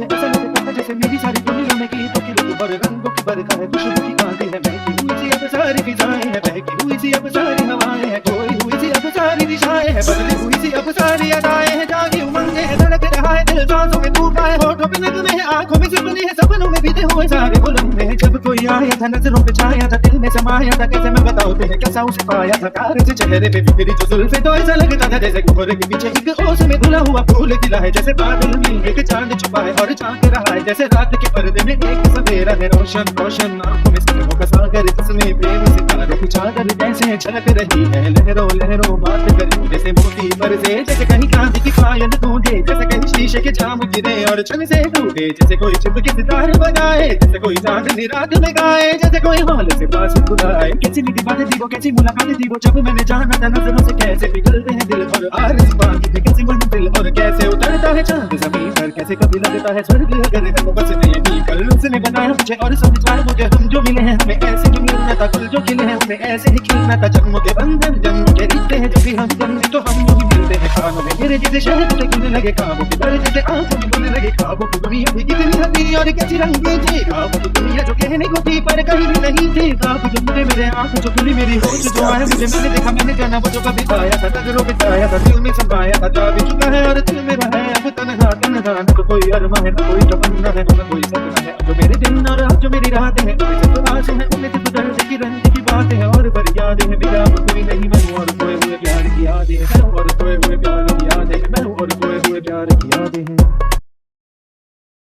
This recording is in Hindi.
मुझे ऐसा लगता है जैसे मेरी सारी दुनिया में गीतों की ऋतु और रंगों की बरखा है, खुशबू की बातें हैं, बहकी हुई सी अब सारी फिजाएं हैं, बहकी हुई सी अब सारी हवाएं हैं, खोई हुई सी अब सारी दिशाएं हैं, बदली हुई सी अब सारी अदाएं हैं, जागी उमंगे हैं, धड़क रहा है दिल, सांसों में तूफान है, होठों पे नगमे हैं, आंखों में सपने हैं, सपनों में बीते हुए सारे वो लम्हे हैं, जब कोई आया था नजरों पे छाया था, दिल में समाया था, कैसे मैं बताऊं तुम्हें कैसा उसे पाया था, प्यार से चेहरे पे फिक्री जो जुल्फे, तो ऐसा लगता था जैसे कोहरे के पीछे एक ओस में धुला हुआ फूल खिला है, जैसे बादल में एक चांद छुपा है और झांक रहा है, जैसे रात के पर्दे में एक सवेरा है, रोशन रोशन आंखों में सपनों का सागर, जिसमें प्रेम सितारों की चादर जैसे झलक रही है, लहरों लहरों बात करूं जैसे मोती बरसे, जैसे कहीं चांद की पायल गूंजे, जैसे कहीं शीशे के जाम गिरे और छन से टूटे, जैसे कोई चिपके सितार बजाए, जैसे कोई चांदनी रात में गाए, जैसे कोई हाल से पास खुदाए, कैसी मीठी बातें थी वो, कैसी मुलाकातें थी वो, जब मैंने जाना था नजरों से कैसे पिघलते हैं दिल और आरज़ू बाकी थे कैसी मंजिल और कैसे उतरता है चांद जमीन पर, कैसे कभी लगता है स्वर्ग अगर हम बस नहीं कल उसने बनाया मुझे और समझा मुझे, हम जो मिले हैं हमें ऐसे ही मिलना था, कुल जो खिले हैं हमें ऐसे ही खिलना था, जन्मों के बंधन जन्मों के रिश्ते हैं, जब भी हम जन्मे तो हम यूं ही मिलते हैं, कानों में मेरे जैसे शहद लगने लगे, ख्वाबों की तरह जैसे आंखों में बोलने लगे, ख्वाबों की दुनिया भी कितनी हंसी और कैसी रंगीन थी, ख्वाबों की दुनिया जो कहने को थी पर कहीं भी नहीं थी, ख्वाब जो मुझे मेरे आंखों जो खुली मेरी होश जो आया मुझे, मैंने देखा मैंने जाना वो जो कभी पाया था, नजरों पे छाया था, दिल में समाया था, जा भी चुका है और दिल मेरा है अब तन्हा तन्हा, न तो कोई अरमा है न कोई तमन्ना है न कोई सपना है, जो मेरे दिन और जो मेरी रातें हैं उनमें सिर्फ आंसू है, उनमें सिर्फ दर्द की रंग की बातें हैं और फरियादें हैं, मेरा कोई नहीं मैं और खोए हुए प्यार की यादें हैं और